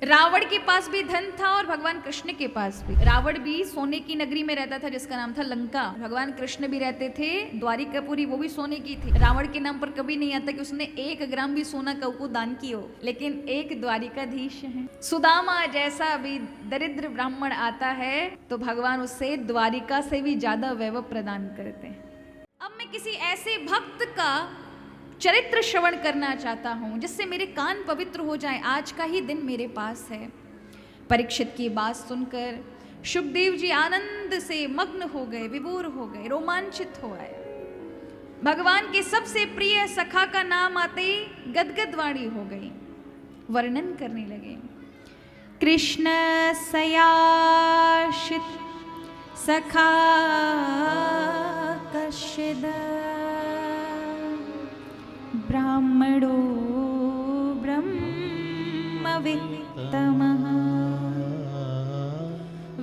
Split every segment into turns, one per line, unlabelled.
रावण के पास भी धन था और भगवान कृष्ण के पास भी। रावण भी सोने की नगरी में रहता था जिसका नाम था लंका। भगवान कृष्ण भी रहते थे द्वारिकापुरी, वो भी सोने की थी। रावण के नाम पर कभी नहीं आता कि उसने 1 ग्राम भी सोना कऊ को दान किया हो, लेकिन एक द्वारिकाधीश है। सुदामा जैसा भी दरिद्र ब्राह्मण आता है तो भगवान उससे द्वारिका से भी ज्यादा वैभव प्रदान करते हैं। अब मैं किसी ऐसे भक्त का चरित्र श्रवण करना चाहता हूं जिससे मेरे कान पवित्र हो जाए। आज का ही दिन मेरे पास है। परीक्षित की बात सुनकर शुकदेव जी आनंद से मग्न हो गए, विभोर हो गए, रोमांचित हो आए। भगवान के सबसे प्रिय सखा का नाम आते ही गदगद वाणी हो गई, वर्णन करने लगे। कृष्ण सयाशित सखा कश्यद ब्राह्मणो ब्रह्मवित्तमः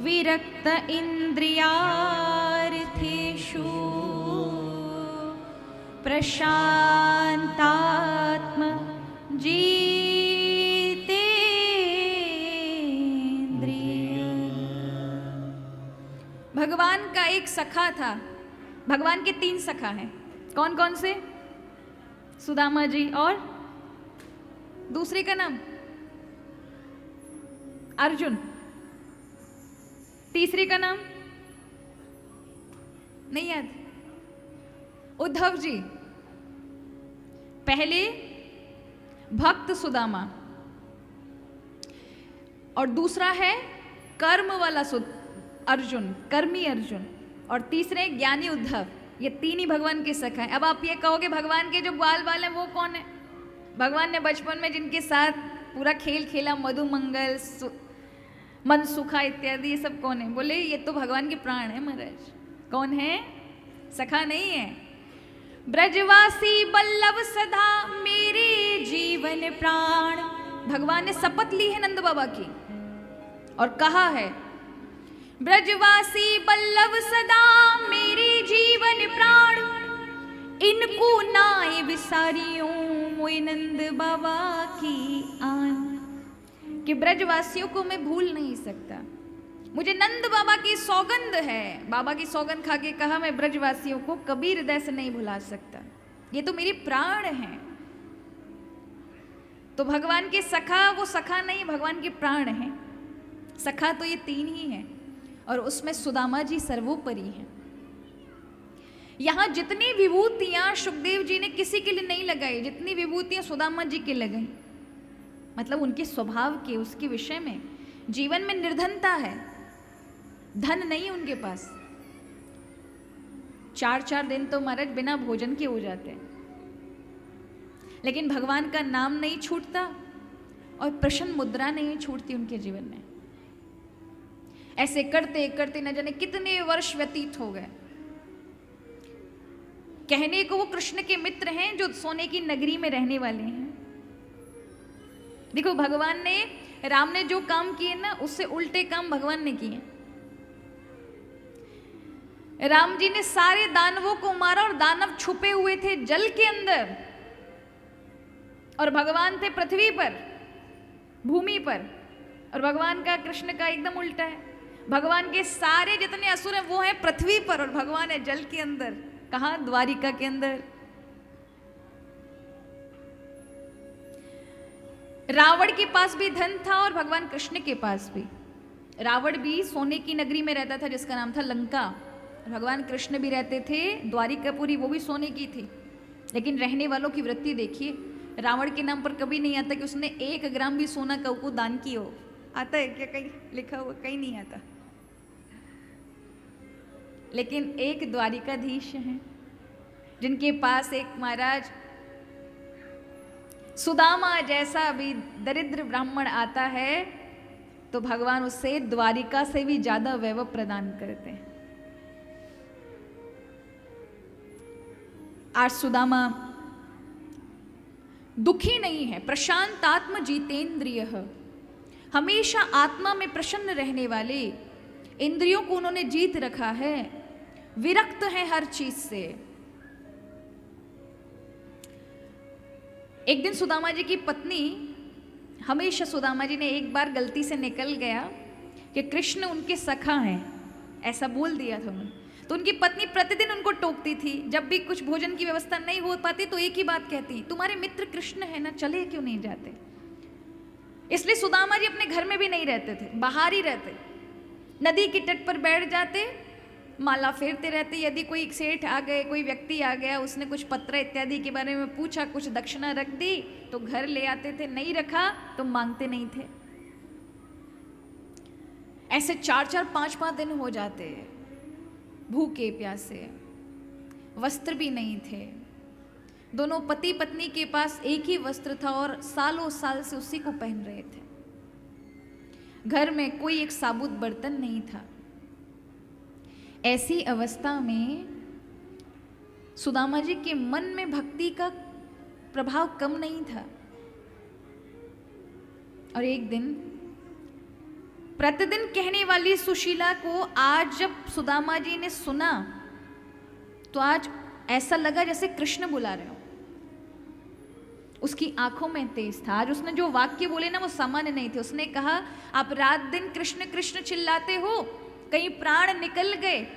विरक्त इंद्रियार्थेषु प्रशांतात्म जितेन्द्रिय। भगवान का एक सखा था। भगवान के 3 सखा हैं। कौन कौन से? सुदामा जी और दूसरे का नाम अर्जुन, तीसरे का नाम नहीं याद, उद्धव जी। पहले भक्त सुदामा और दूसरा है कर्म वाला अर्जुन, कर्मी अर्जुन, और तीसरे ज्ञानी उद्धव। ये 3 ही भगवान के सखा हैं। अब आप ये कहोगे भगवान के जो ग्वाल वाल हैं वो कौन है? भगवान ने बचपन में जिनके साथ पूरा खेल खेला, मधुमंगल, मनसुखा इत्यादि, ये सब कौन है? बोले ये तो भगवान के प्राण है महाराज। कौन है? सखा नहीं है। ब्रजवासी बल्लभ सदा मेरे जीवन प्राण। भगवान ने शपथ ली है नंद बाबा की और कहा है ब्रजवासी बल्लभ सदा मेरे जीवन प्राण, इनको नाय विसारियों मोय नंद बाबा की आन। कि ब्रजवासियों को मैं भूल नहीं सकता, मुझे नंद बाबा की सौगंध है। बाबा की सौगंध खा के कहा मैं ब्रजवासियों को कभी हृदय से नहीं भुला सकता, ये तो मेरे प्राण हैं। तो भगवान के सखा वो सखा नहीं, भगवान के प्राण हैं। सखा तो ये 3 ही हैं और उसमें सुदामा जी सर्वोपरि हैं। यहां जितनी विभूतियां शुकदेव जी ने किसी के लिए नहीं लगाई, जितनी विभूतियां सुदामा जी के लगाई, मतलब उनके स्वभाव के, उसके विषय में। जीवन में निर्धनता है, धन नहीं उनके पास। 4-4 दिन तो महाराज बिना भोजन के हो जाते हैं, लेकिन भगवान का नाम नहीं छूटता और प्रसन्न मुद्रा नहीं छूटती उनके जीवन में। ऐसे करते करते न जाने कितने वर्ष व्यतीत हो गए। कहने को वो कृष्ण के मित्र हैं जो सोने की नगरी में रहने वाले हैं। देखो भगवान ने, राम ने जो काम किए ना उससे उल्टे काम भगवान ने किए। राम जी ने सारे दानवों को मारा और दानव छुपे हुए थे जल के अंदर और भगवान थे पृथ्वी पर, भूमि पर। और भगवान का, कृष्ण का एकदम उल्टा है। भगवान के सारे जितने असुर हैं वो हैं पृथ्वी पर और भगवान है जल के अंदर। कहां? द्वारिका के अंदर। रावण के पास भी धन था और भगवान कृष्ण के पास भी। रावण भी सोने की नगरी में रहता था जिसका नाम था लंका। भगवान कृष्ण भी रहते थे द्वारिकापुरी, वो भी सोने की थी। लेकिन रहने वालों की वृत्ति देखिए, रावण के नाम पर कभी नहीं आता कि उसने 1 ग्राम भी सोना कऊ को दान किया हो। आता है क्या कहीं लिखा हुआ? कहीं नहीं आता। लेकिन एक द्वारिकाधीश हैं जिनके पास एक महाराज सुदामा जैसा भी दरिद्र ब्राह्मण आता है तो भगवान उससे द्वारिका से भी ज्यादा वैभव प्रदान करते हैं। आज सुदामा दुखी नहीं है, प्रशांत आत्म जितेंद्रिय, हमेशा आत्मा में प्रसन्न रहने वाले, इंद्रियों को उन्होंने जीत रखा है, विरक्त है हर चीज से। एक दिन सुदामा जी की पत्नी हमेशा सुदामा जी ने एक बार गलती से निकल गया कि कृष्ण उनके सखा हैं, ऐसा बोल दिया था उन्होंने। तो उनकी पत्नी प्रतिदिन उनको टोकती थी। जब भी कुछ भोजन की व्यवस्था नहीं हो पाती तो एक ही बात कहती, तुम्हारे मित्र कृष्ण है ना, चले क्यों नहीं जाते। इसलिए सुदामा जी अपने घर में भी नहीं रहते थे, बाहर ही रहते। नदी के तट पर बैठ जाते, माला फेरते रहते। यदि कोई सेठ आ गए, कोई व्यक्ति आ गया, उसने कुछ पत्र इत्यादि के बारे में पूछा, कुछ दक्षिणा रख दी तो घर ले आते थे, नहीं रखा तो मांगते नहीं थे। ऐसे 4-4, 5-5 दिन हो जाते, भूखे प्यासे, वस्त्र भी नहीं थे। दोनों पति पत्नी के पास एक ही वस्त्र था और सालों साल से उसी को पहन रहे थे। घर में कोई एक साबुत बर्तन नहीं था। ऐसी अवस्था में सुदामा जी के मन में भक्ति का प्रभाव कम नहीं था। और एक दिन प्रतिदिन कहने वाली सुशीला को आज जब सुदामा जी ने सुना तो आज ऐसा लगा जैसे कृष्ण बुला रहे हो। उसकी आंखों में तेज था। आज उसने जो वाक्य बोले ना वो सामान्य नहीं थे। उसने कहा, आप रात दिन कृष्ण कृष्ण चिल्लाते हो, कहीं प्राण निकल गए,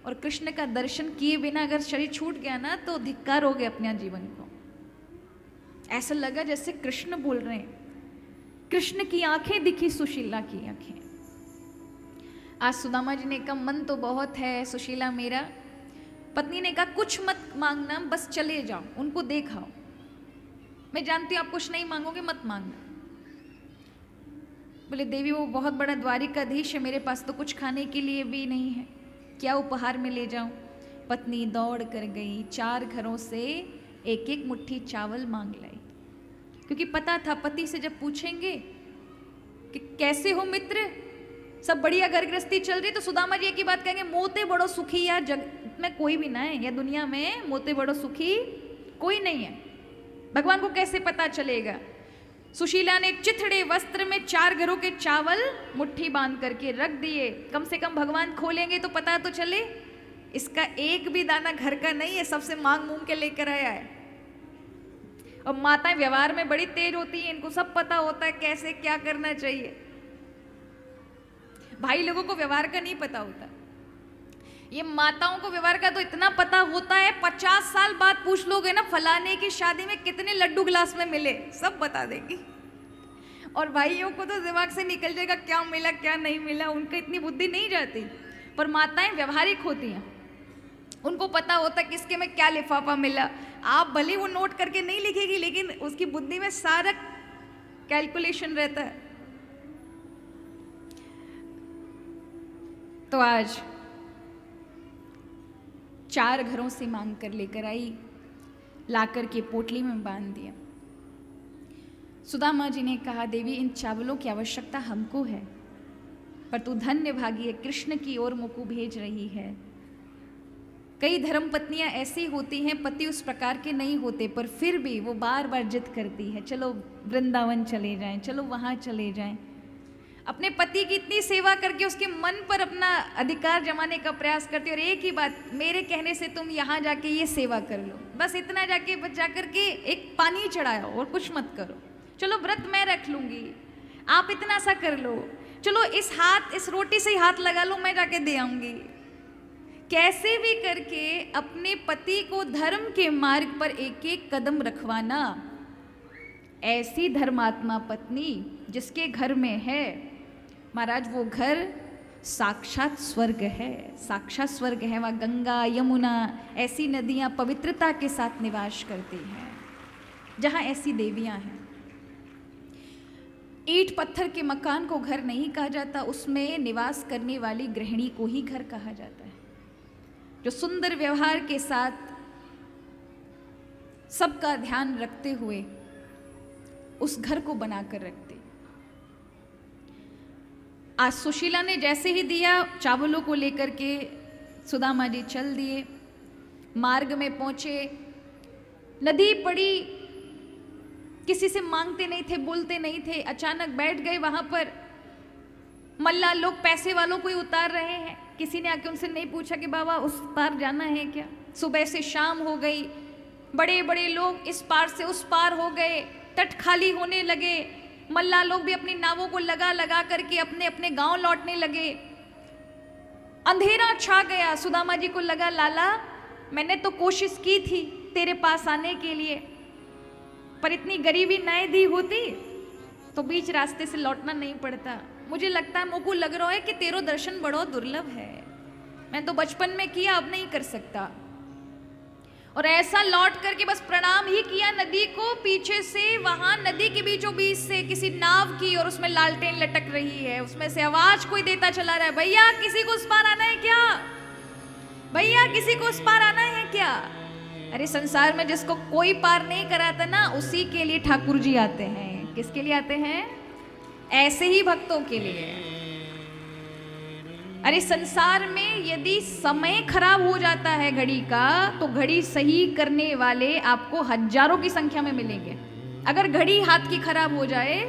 और कृष्ण का दर्शन किए बिना अगर शरीर छूट गया ना तो धिक्कार हो गया अपने जीवन को। ऐसा लगा जैसे कृष्ण बोल रहे हैं। कृष्ण की आंखें दिखी, सुशीला की आंखें। आज सुदामा जी ने कहा, मन तो बहुत है सुशीला मेरा। पत्नी ने कहा, कुछ मत मांगना, बस चले जाओ, उनको देखाओ। मैं जानती हूँ आप कुछ नहीं मांगोगे, मत मांगना। बोले, देवी वो बहुत बड़ा द्वारिकाधीश है, मेरे पास तो कुछ खाने के लिए भी नहीं है, क्या उपहार में ले जाऊं। पत्नी दौड़ कर गई, 4 घरों से एक एक मुट्ठी चावल मांग लाई, क्योंकि पता था पति से जब पूछेंगे कि कैसे हो मित्र, सब बढ़िया घर गृहस्थी चल रही, तो सुदामा जी एक ही बात कहेंगे, मोते बड़ो सुखी। यार जग में कोई भी ना है, या दुनिया में मोते बड़ो सुखी कोई नहीं है। भगवान को कैसे पता चलेगा। सुशीला ने चिथड़े वस्त्र में 4 घरों के चावल मुट्ठी बांध करके रख दिए। कम से कम भगवान खोलेंगे तो पता तो चले, इसका एक भी दाना घर का नहीं है, सबसे मांग मूंग के लेकर आया है। और माताएं व्यवहार में बड़ी तेज होती हैं, इनको सब पता होता है कैसे क्या करना चाहिए। भाई लोगों को व्यवहार का नहीं पता होता, ये माताओं को व्यवहार का तो इतना पता होता है। 50 साल बाद पूछ लोगे ना, फलाने की शादी में कितने लड्डू गिलास में मिले, सब बता देगी। और भाइयों को तो दिमाग से निकल जाएगा क्या मिला क्या नहीं मिला, उनका इतनी बुद्धि नहीं जाती। पर माताएं व्यवहारिक होती हैं, उनको पता होता है किसके में क्या लिफाफा मिला। आप भले वो नोट करके नहीं लिखेगी, लेकिन उसकी बुद्धि में सारा कैलकुलेशन रहता है। तो आज 4 घरों से मांग कर लेकर आई, लाकर के पोटली में बांध दिया। सुदामा जी ने कहा, देवी इन चावलों की आवश्यकता हमको है, पर तू धन्य भागी है, कृष्ण की ओर मुख भेज रही है। कई धर्म पत्नियां ऐसी होती हैं, पति उस प्रकार के नहीं होते, पर फिर भी वो बार बार जिद करती है, चलो वृंदावन चले जाएं, चलो वहाँ चले जाएं। अपने पति की इतनी सेवा करके उसके मन पर अपना अधिकार जमाने का प्रयास करती है। और एक ही बात, मेरे कहने से तुम यहाँ जाके ये सेवा कर लो, बस इतना जाके जा करके एक पानी चढ़ाओ और कुछ मत करो। चलो व्रत मैं रख लूँगी, आप इतना सा कर लो, चलो इस रोटी से ही हाथ लगा लो, मैं जाके दे आऊँगी। कैसे भी करके अपने पति को धर्म के मार्ग पर एक एक कदम रखवाना। ऐसी धर्मात्मा पत्नी जिसके घर में है महाराज, वो घर साक्षात स्वर्ग है, साक्षात स्वर्ग है। वहाँ गंगा यमुना ऐसी नदियाँ पवित्रता के साथ निवास करती हैं, जहाँ ऐसी देवियाँ हैं। ईंट पत्थर के मकान को घर नहीं कहा जाता, उसमें निवास करने वाली गृहिणी को ही घर कहा जाता है, जो सुंदर व्यवहार के साथ सबका ध्यान रखते हुए उस घर को बनाकर रखते। आज सुशीला ने जैसे ही दिया, चावलों को लेकर के सुदामा जी चल दिए। मार्ग में पहुंचे, नदी पड़ी, किसी से मांगते नहीं थे, बोलते नहीं थे, अचानक बैठ गए वहां पर। मल्ला लोग पैसे वालों को ही उतार रहे हैं, किसी ने आके उनसे नहीं पूछा कि बाबा उस पार जाना है क्या। सुबह से शाम हो गई, बड़े बड़े लोग इस पार से उस पार हो गए, तट खाली होने लगे, मल्लाह लोग भी अपनी नावों को लगा लगा करके अपने अपने गांव लौटने लगे। अंधेरा छा गया। सुदामा जी को लगा, लाला मैंने तो कोशिश की थी तेरे पास आने के लिए, पर इतनी गरीबी नहीं दी होती तो बीच रास्ते से लौटना नहीं पड़ता। मुझे लगता है, मुझको लग रहा है कि तेरो दर्शन बड़ो दुर्लभ है। मैं तो बचपन में किया, अब नहीं कर सकता। और ऐसा लौट करके बस प्रणाम ही किया नदी को। पीछे से वहां नदी के बीचों बीच से किसी नाव की, और उसमें लालटेन लटक रही है, उसमें से आवाज कोई देता चला रहा है, भैया किसी को उस पार आना है क्या? भैया किसी को उस पार आना है क्या? अरे संसार में जिसको कोई पार नहीं कराता ना, उसी के लिए ठाकुर जी आते हैं। किसके लिए आते हैं? ऐसे ही भक्तों के लिए। अरे संसार में यदि समय खराब हो जाता है घड़ी का, तो घड़ी सही करने वाले आपको हजारों की संख्या में मिलेंगे। अगर घड़ी हाथ की खराब हो जाए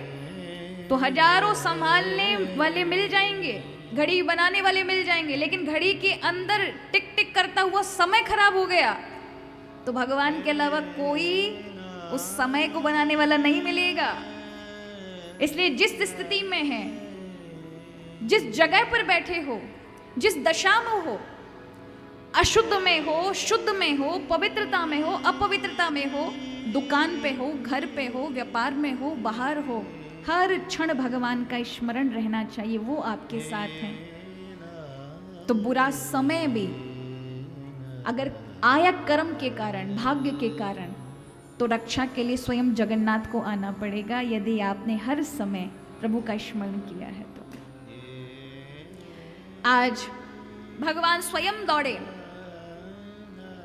तो हजारों संभालने वाले मिल जाएंगे, घड़ी बनाने वाले मिल जाएंगे। लेकिन घड़ी के अंदर टिक टिक करता हुआ समय खराब हो गया तो भगवान के अलावा कोई उस समय को बनाने वाला नहीं मिलेगा। इसलिए जिस स्थिति में है, जिस जगह पर बैठे हो, जिस दशा में हो, अशुद्ध में हो, शुद्ध में हो, पवित्रता में हो, अपवित्रता में हो, दुकान पे हो, घर पे हो, व्यापार में हो, बाहर हो, हर क्षण भगवान का स्मरण रहना चाहिए। वो आपके साथ हैं। तो बुरा समय भी अगर आया कर्म के कारण, भाग्य के कारण, तो रक्षा के लिए स्वयं जगन्नाथ को आना पड़ेगा, यदि आपने हर समय प्रभु का स्मरण किया है तो। आज भगवान स्वयं दौड़े,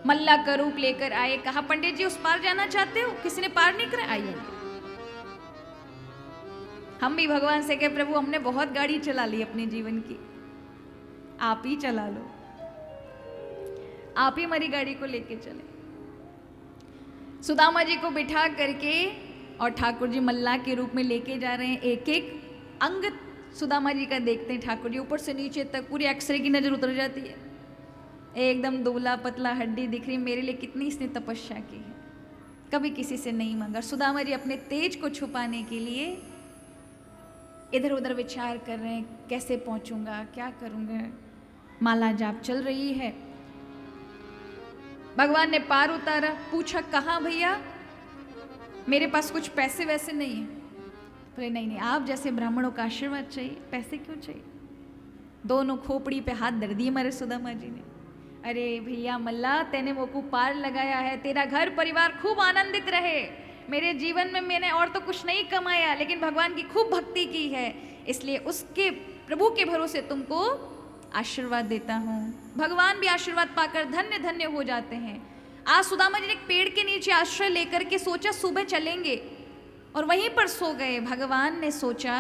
मल्ला का रूप लेकर आए। कहा, पंडित जी उस पार जाना चाहते हो? किसी ने पार नहीं करा? आइए। हम भी भगवान से कहे, प्रभु हमने बहुत गाड़ी चला ली अपने जीवन की, आप ही चला लो, आप ही हमारी गाड़ी को लेके चले। सुदामा जी को बिठा करके और ठाकुर जी मल्लाह के रूप में लेके जा रहे हैं। एक एक अंग सुदामा जी का देखते हैं ठाकुर जी, ऊपर से नीचे तक पूरी एक्सरे की नजर उतर जाती है। एकदम दुबला पतला हड्डी दिख रही, मेरे लिए कितनी इसने तपस्या की है, कभी किसी से नहीं मांगा। सुदामा जी अपने तेज को छुपाने के लिए इधर उधर विचार कर रहे हैं, कैसे पहुंचूंगा, क्या करूंगा। माला जाप चल रही है। भगवान ने पार उतारा, पूछा कहाँ भैया? मेरे पास कुछ पैसे वैसे नहीं है। बोले नहीं नहीं, आप जैसे ब्राह्मणों का आशीर्वाद चाहिए, पैसे क्यों चाहिए? दोनों खोपड़ी पे हाथ धर दिए हमारे सुदामा जी ने। अरे भैया मल्ला, तेने वो को पार लगाया है, तेरा घर परिवार खूब आनंदित रहे। मेरे जीवन में मैंने और तो कुछ नहीं कमाया, लेकिन भगवान की खूब भक्ति की है, इसलिए उसके प्रभु के भरोसे तुमको आशीर्वाद देता हूँ। भगवान भी आशीर्वाद पाकर धन्य धन्य हो जाते हैं। आज सुदामा जी ने एक पेड़ के नीचे आश्रय लेकर के सोचा सुबह चलेंगे, और वहीं पर सो गए। भगवान ने सोचा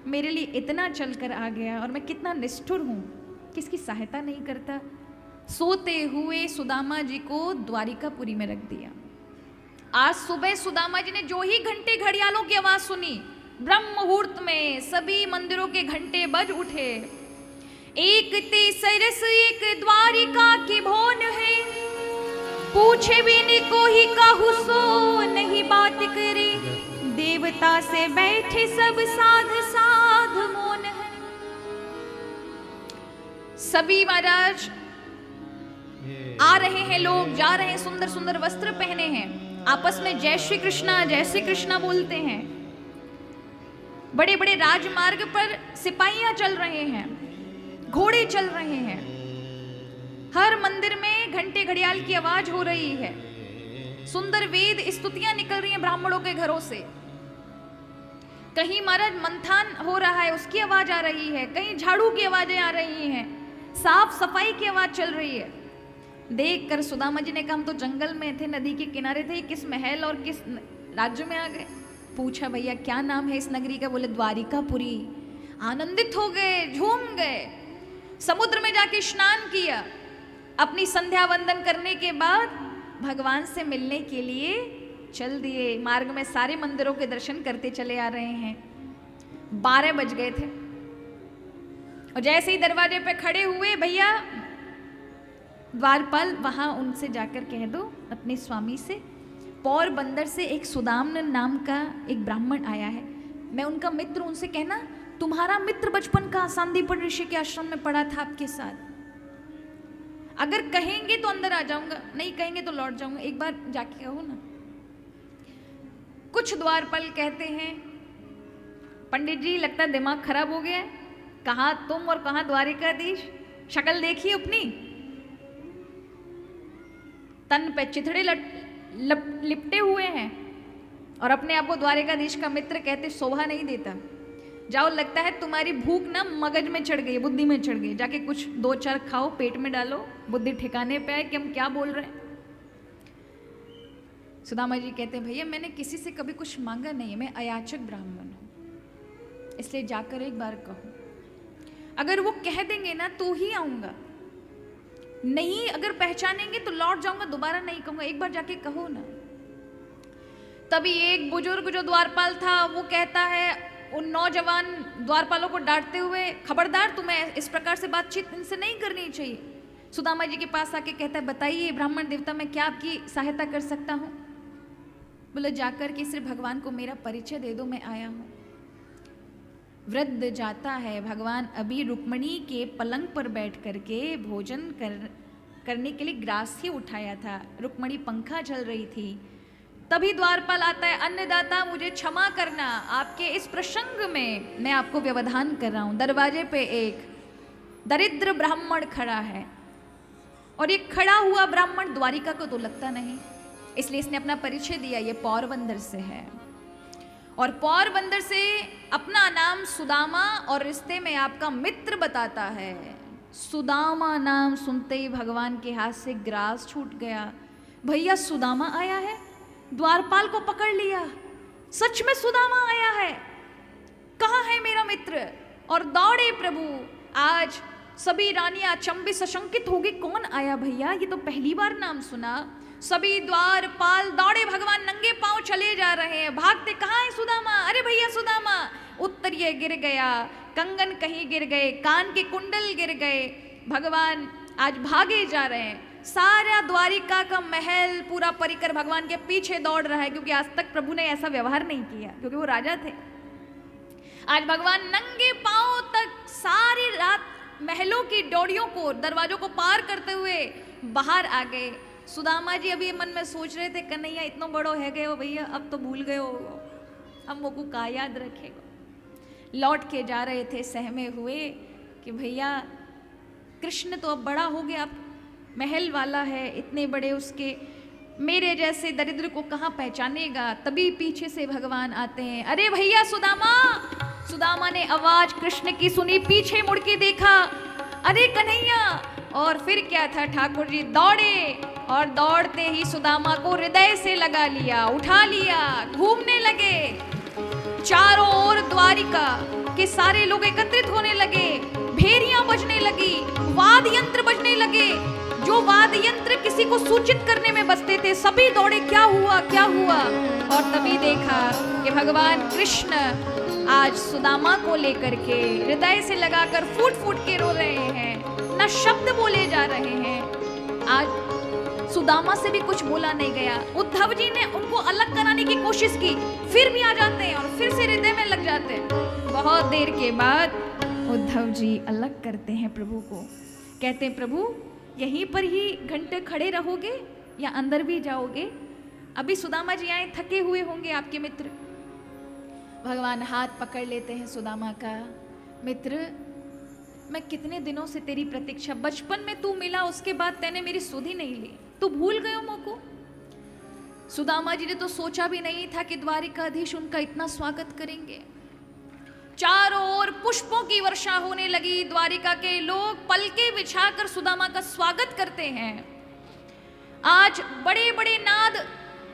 मेरे लिए इतना चलकर आ गया और मैं कितना निष्ठुर हूँ, किसकी सहायता नहीं करता। सोते हुए सुदामा जी को द्वारिकापुरी में रख दिया। आज सुबह सुदामा जी ने जो ही घंटे घड़ियालों की आवाज सुनी, ब्रह्म मुहूर्त में सभी मंदिरों के घंटे बज उठे। एक ते सरस एक द्वारिका की भोन है, पूछे बिन को ही कहु सो नहीं बात करे, देवता से बैठे सब साध साध मौन है। सभी महाराज आ रहे हैं, लोग जा रहे हैं, सुंदर सुंदर वस्त्र पहने हैं, आपस में जय श्री कृष्णा बोलते हैं। बड़े बड़े राजमार्ग पर सिपाहियां चल रहे हैं, घोड़े चल रहे हैं, हर मंदिर में घंटे घड़ियाल की आवाज हो रही है, सुंदर वेद स्तुतियां निकल रही हैं ब्राह्मणों के घरों से। कहीं महाराज मंथन हो रहा है, उसकी आवाज आ रही है, कहीं झाड़ू की आवाजें आ रही हैं, साफ सफाई की आवाज चल रही है। देखकर सुदामा जी ने कहा हम तो जंगल में थे, नदी के किनारे थे, किस महल और किस राज्य में आ गए? पूछा भैया क्या नाम है इस नगरी का? बोले द्वारिकापुरी। आनंदित हो गए, झूम गए, समुद्र में जाके स्नान किया। अपनी संध्या वंदन करने के बाद भगवान से मिलने के लिए चल दिए। मार्ग में सारे मंदिरों के दर्शन करते चले आ रहे हैं। 12 बज गए थे और जैसे ही दरवाजे पे खड़े हुए, भैया द्वारपाल वहां उनसे जाकर कह दो अपने स्वामी से, पोरबंदर से एक सुदामन नाम का एक ब्राह्मण आया है, मैं उनका मित्र, उनसे कहना तुम्हारा मित्र बचपन का सांदीपन ऋषि के आश्रम में पढ़ा था आपके साथ। अगर कहेंगे तो अंदर आ जाऊंगा, नहीं कहेंगे तो लौट जाऊंगा। एक बार जाके कहो ना। कुछ द्वारपाल कहते हैं पंडित जी लगता है दिमाग खराब हो गया है, कहाँ तुम और कहाँ द्वारिकाधीश, शक्ल देखिए अपनी, तन पे चिथड़े लिपटे हुए हैं और अपने आप को द्वारिकाधीश का मित्र कहते शोभा नहीं देता। जाओ, लगता है तुम्हारी भूख ना मगज में चढ़ गई, बुद्धि में चढ़ गई, जाके कुछ 2-4 खाओ, पेट में डालो, बुद्धि ठिकाने पे आए कि हम क्या बोल रहे हैं। सुदामा जी कहते हैं भैया मैंने किसी से कभी कुछ मांगा नहीं है, मैं अयाचक ब्राह्मण हूं, इसलिए जाकर एक बार कहो। अगर वो कह देंगे ना तो ही आऊंगा, नहीं अगर पहचानेंगे तो लौट जाऊंगा, दोबारा नहीं कहूंगा, एक बार जाके कहो ना। तभी एक बुजुर्ग जो द्वारपाल था वो कहता है उन नौजवान द्वारपालों को डांटते हुए, खबरदार तुम्हें इस प्रकार से बातचीत इनसे नहीं करनी चाहिए। सुदामा जी के पास आके कहता है बताइए ब्राह्मण देवता मैं क्या आपकी सहायता कर सकता हूँ। बोले जाकर के सिर्फ भगवान को मेरा परिचय दे दो, मैं आया हूँ। वृद्ध जाता है, भगवान अभी रुक्मणी के पलंग पर बैठ करके भोजन करने के लिए ग्रास ही उठाया था, रुक्मणी पंखा चल रही थी। तभी द्वारपाल आता है, अन्नदाता मुझे क्षमा करना, आपके इस प्रसंग में मैं आपको व्यवधान कर रहा हूं। दरवाजे पे एक दरिद्र ब्राह्मण खड़ा है और ये खड़ा हुआ ब्राह्मण द्वारिका को तो लगता नहीं, इसलिए इसने अपना परिचय दिया, ये पौरबंदर से है और पौरबंदर से अपना नाम सुदामा और रिश्ते में आपका मित्र बताता है। सुदामा नाम सुनते ही भगवान के हाथ से ग्रास छूट गया। भैया सुदामा आया है, द्वारपाल को पकड़ लिया, सच में सुदामा आया है, कहाँ है मेरा मित्र। और दौड़े प्रभु। आज सभी रानियां अचंभित सशंकित होगी, कौन आया भैया, ये तो पहली बार नाम सुना। सभी द्वारपाल दौड़े, भगवान नंगे पांव चले जा रहे हैं, भागते, कहाँ है सुदामा, अरे भैया सुदामा। उत्तरीय गिर गया, कंगन कहीं गिर गए, कान के कुंडल गिर गए, भगवान आज भागे जा रहे हैं। सारा द्वारिका का महल पूरा परिकर भगवान के पीछे दौड़ रहा है, क्योंकि आज तक प्रभु ने ऐसा व्यवहार नहीं किया, क्योंकि वो राजा थे। आज भगवान नंगे पांव तक सारी रात महलों की डोरियों को, दरवाजों को पार करते हुए बाहर आ गए। सुदामा जी अभी मन में सोच रहे थे कन्हैया इतना बड़ो है गए हो भैया, अब तो भूल गए हो, अब मोको का याद रखेगा। लौट के जा रहे थे सहमे हुए कि भैया कृष्ण तो अब बड़ा हो गया, अब महल वाला है, इतने बड़े उसके, मेरे जैसे दरिद्र को कहाँ पहचानेगा। तभी पीछे से भगवान आते हैं, अरे भैया सुदामा। सुदामा ने आवाज कृष्ण की सुनी, पीछे मुड़ के देखा, अरे कन्हैया। और फिर क्या था, ठाकुर जी दौड़े और दौड़ते ही सुदामा को हृदय से लगा लिया, उठा लिया, घूमने लगे। चारों ओर द्वारिका के सारे लोग एकत्रित होने लगे, भेरियां बजने लगी, वाद यंत्र बजने लगे। जो वाद यंत्र किसी को सूचित करने में बजते थे, सभी दौड़े, क्या हुआ क्या हुआ। और तभी देखा कि भगवान कृष्ण आज सुदामा को लेकर के हृदय से लगाकर फूट फूट के रो रहे हैं, न शब्द बोले जा रहे हैं। आज सुदामा से भी कुछ बोला नहीं गया। उद्धव जी ने उनको अलग कराने की कोशिश की, फिर भी आ जाते हैं और फिर से हृदय में लग जाते हैं। बहुत देर के बाद उद्धव जी अलग करते हैं प्रभु को, कहते हैं प्रभु यहीं पर ही घंटे खड़े रहोगे या अंदर भी जाओगे? अभी सुदामा जी आए, थके हुए होंगे आपके मित्र। भगवान हाथ पकड़ लेते हैं सुदामा का, मित्र मैं कितने दिनों से तेरी प्रतीक्षा, बचपन में तू मिला, उसके बाद तैने मेरी सुध ही नहीं ली, तू भूल गयो मोको। सुदामा जी ने तो सोचा भी नहीं था कि द्वारिकाधीश उनका इतना स्वागत करेंगे। चारों ओर पुष्पों की वर्षा होने लगी, द्वारिका के लोग पलके बिछाकर सुदामा का स्वागत करते हैं। आज बड़े बड़े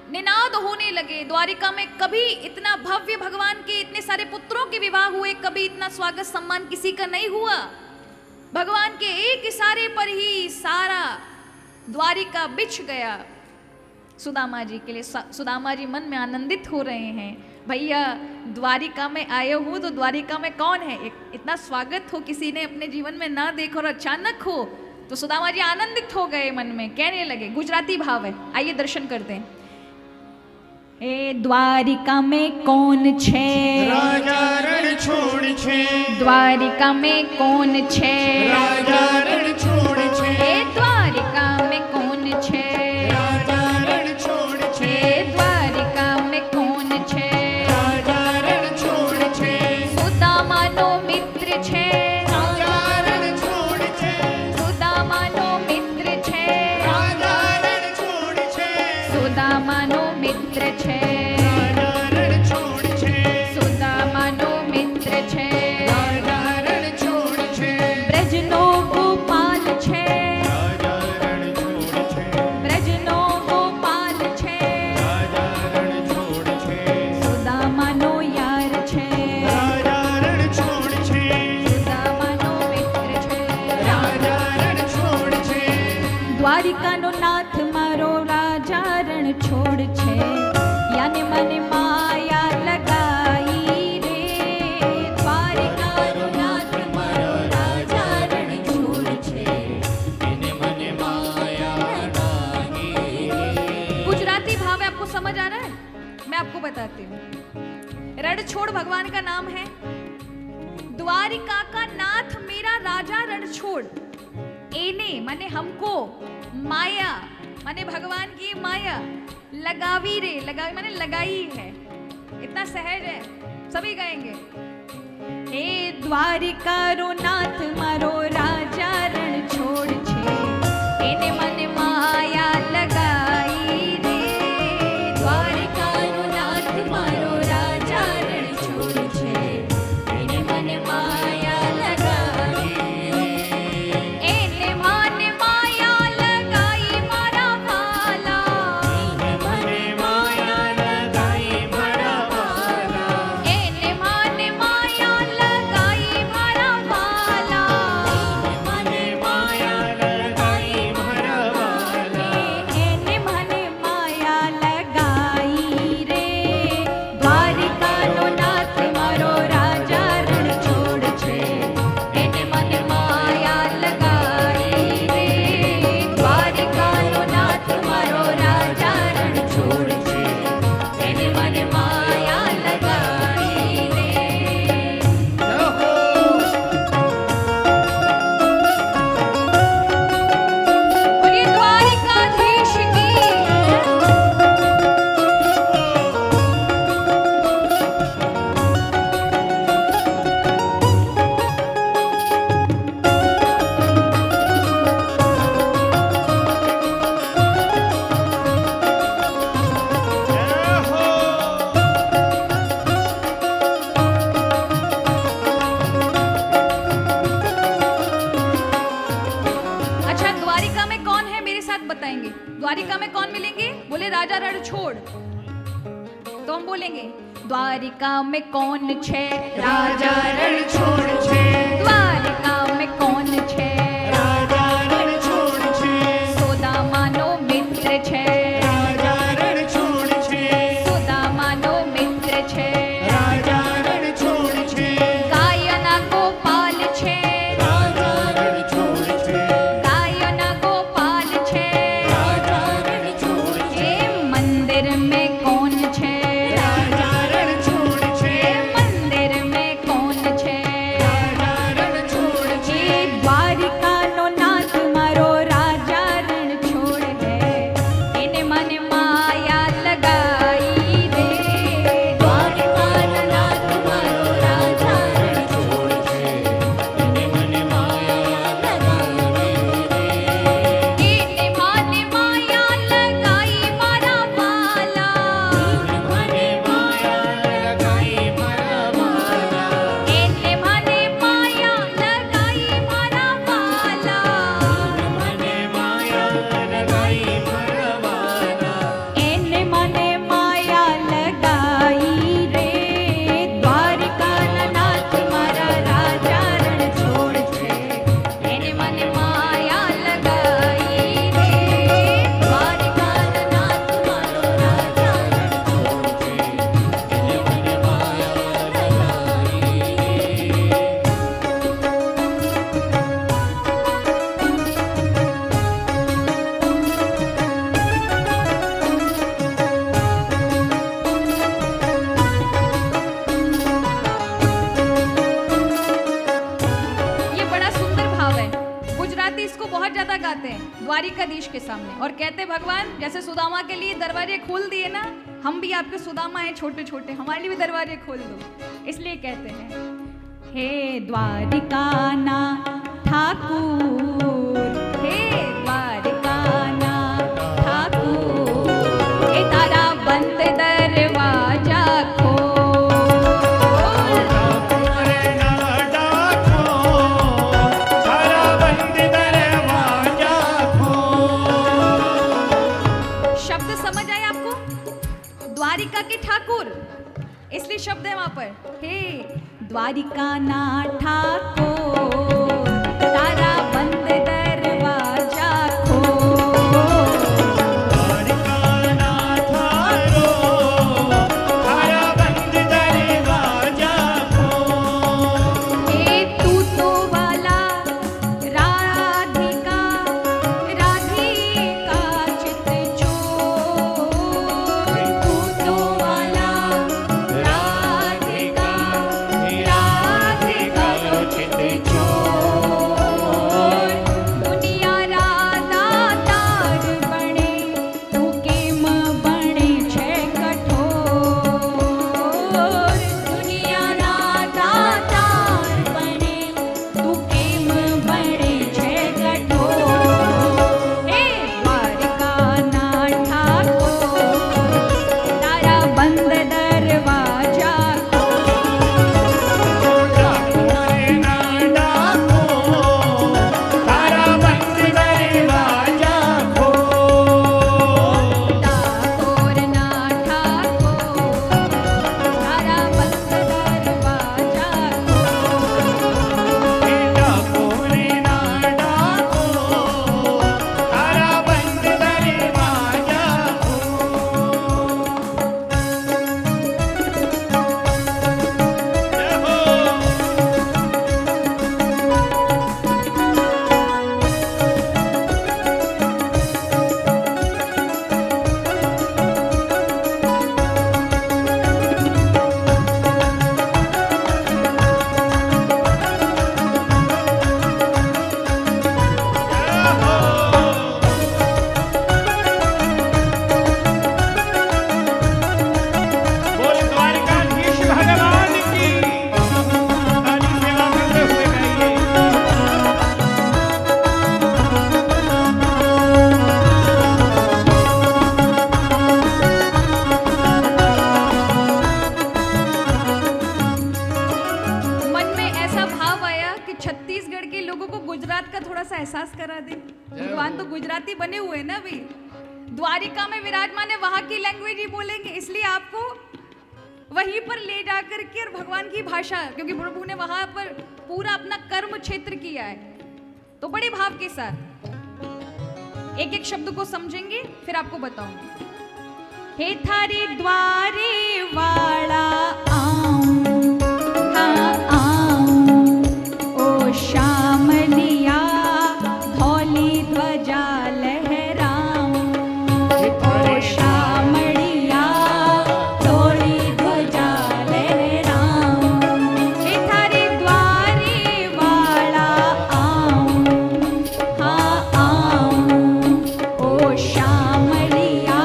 निनाद होने लगे द्वारिका में। कभी इतना भव्य भगवान के इतने सारे पुत्रों के विवाह हुए, कभी इतना स्वागत सम्मान किसी का नहीं हुआ। भगवान के एक इशारे पर ही सारा द्वारिका बिछ गया सुदामा जी के लिए। सुदामा जी मन में आनंदित हो रहे हैं, भैया द्वारिका में आए हो तो द्वारिका में कौन है, इतना स्वागत हो किसी ने अपने जीवन में ना देखो और अचानक हो। तो सुदामा जी आनंदित हो गए मन में, कहने लगे, गुजराती भाव है, आइए दर्शन करते हैं। એ દ્વારિકામાં કોણ છે?
રાજા રણછોડ છે.
દ્વારિકામાં કોણ છે?
રાજા રણછોડ છે.
એ દ્વારિકામાં કોણ છે?
રાજા રણછોડ છે.
એ દ્વારિકામાં કોણ છે?
રાજા રણછોડ છે.
સુદામાનો મિત્ર છે.
રાજા રણછોડ છે.
સુદામાનો મિત્ર છે.
રાજા રણછોડ છે.
સુદામાનો મિત્ર છે.
રાજા રણછોડ છે.
સુદામાનો મિત્ર છે.
રાજા રણછોડ છે.
બ્રજનો ગોપાલ છે.
રાજા રણછોડ છે.
બ્રજનો ગોપાલ છે.
રાજા રણછોડ છે.
સુદામાનો યાર છે.
રાજા રણછોડ છે.
સુદામાનો મિત્ર છે.
રાજા રણછોડ છે.
દ્વારિકાનો નાથ મારો રાજા રણછોડ છે. યાને મને માયા લગાઈ રે. દ્વારિકાનો નાથ મારો રાજા રણછોડ છે.
એને મને માયા લાગી રે.
गुजराती भाव है, आपको समझ आ रहा है? मैं आपको बताती हूँ. रणछोड़ भगवान का नाम है. द्वारिका का नाथ मेरा राजा रणछोड़. एने माने हमको माया, माने भगवान की माया लगावी रे. लगावी माने लगाई है. इतना सहज है, सभी गाएंगे. हे द्वारिका रो नाथ मारो राजा रणछोड़ छे. एने મને માયા લગાઈ રે. દ્વારિકાનો નાથ મારો રાજા રણછોડ છે. એને મને માયા લગાઈ રે. એને મને માયા લગાઈ મારા વાલા.
મને માયા લગાઈ મારા વાલા.
એને મને માયા લગાઈ મારા વાલા.
મને માયા લગાઈ મારા વાલા.
એને મને માયા લગાઈ રે. દ્વારિકાનો નાથ મારો રાજા રણછોડ છે. એને મને માયા લગાઈ રે. દ્વારિકાનો નાથ મારો રાજા રણછોડ છે. એને મને માયા લગાઈ રે. બોલીએ દ્વારિકાધીશ કી.
જય હો.
अच्छा, द्वारिका में कौन है मेरे साथ बताएंगे. द्वारिका में कौन मिलेंगे? बोले राजा रणछोड़. तो हम बोलेंगे द्वारिका में कौन छे?
રાજા રણછોડ છે.
द्वारिका में कौन छे?
રાજા રણછોડ છે.
સુદામાનો મિત્ર છે.
રાજા રણછોડ છે.
સુદામાનો મિત્ર છે.
રાજા રણછોડ છે.
ગાયના ગોપાલ છે.
રાજા રણછોડ છે.
ગાયના ગોપાલ છે.
રાજા રણછોડ છે.
એ મંદિર में कौन છે?
રાજા રણછોડ છે.
મંદિર में कौन છે? बहुत ज्यादा गाते हैं द्वारिकाधीश के सामने और कहते भगवान जैसे सुदामा के लिए दरवाजे खोल दिए ना, हम भी आपके सुदामा हैं छोटे छोटे, हमारे लिए भी दरवाजे खोल दो। इसलिए कहते हैं हे द्वारिकाना ठाकुर, हे द्वारिकाना ठाकुर, ए तारा बंद दरवाजा खोल।
ठाकुर ना डाको, तारा बंद दरवाजा खोल।
शब्द समझ आए आपको? द्वारिका के ठाकुर, इसलिए शब्द है वहां पर हे द्वारिका ना ठाकुर, तारा बंद दरवाजा खोल।
द्वारिका ना ठारो, तारा बंद दरवाजा खोल।
हे तू तो वाला राधिका, राधिका चित चोर, तू तो वाला राधिका, राधिका चित चोर। दुनिया राधा तार बने, तू केम बने छे कठोर। दुनिया राधा तार बने, तू केम बने छे कठोर। हे द्वारिका ना ठाकुर, तारा बंद दरवाजा
ठाकुर ना डाको, तारा बंद दरवाजा खोल।
ठाकुर ना ठाकुर, तारा बंद दरवाजा
ठाकुर ना डाको, तारा बंद दरवाजा खोल। बोल द्वारिकाधीश भगवान की ताली सेवा करते हुए गाइए।
मन में ऐसा भाव आया कि छत्तीसगढ़ के लोगों को गुजरात का थोड़ा सा एहसास करा दे। भगवान तो गुजराती बने हुए हैं ना अभी, द्वारिका में विराजमान है, वहां की लैंग्वेज ही बोलेंगे, इसलिए आपको वहीं पर ले जाकर के और भगवान की भाषा, क्योंकि प्रभु ने वहां पर पूरा अपना कर्म क्षेत्र किया है, तो बड़े भाव के साथ एक एक शब्द को समझेंगे फिर आपको बताऊंगी। हे थारे द्वारे वाला आऊं, हाँ आऊं, ओ श्याम लिया धौली ध्वजा लहराऊं, ओ श्याम लिया धौली ध्वजा लहराऊं। हे थारे द्वारे वाला आऊं, हाँ आऊं, ओ श्याम लिया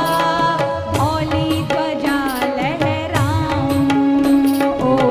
धौली ध्वजा लहराऊं, ओ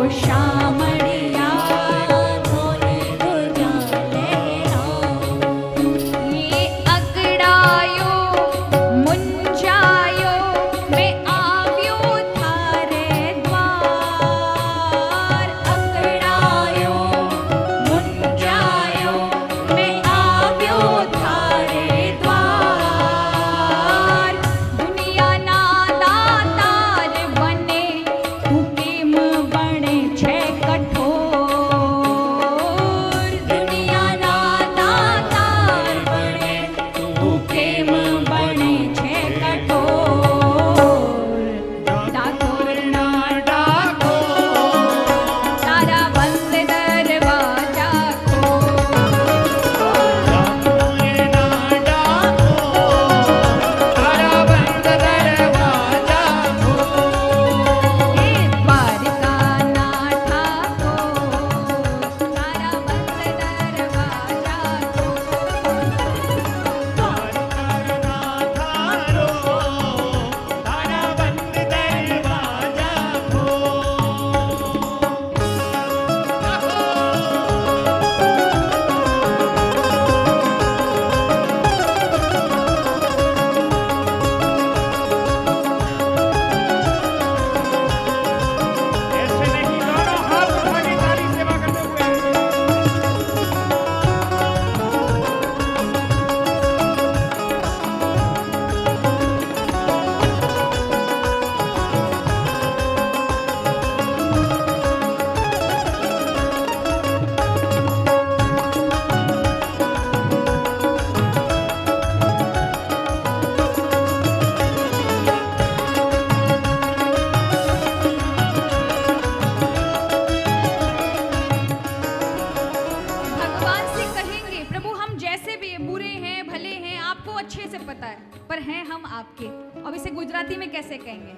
अच्छे से पता है, पर हैं हम आपके। अब इसे गुजराती में कैसे कहेंगे?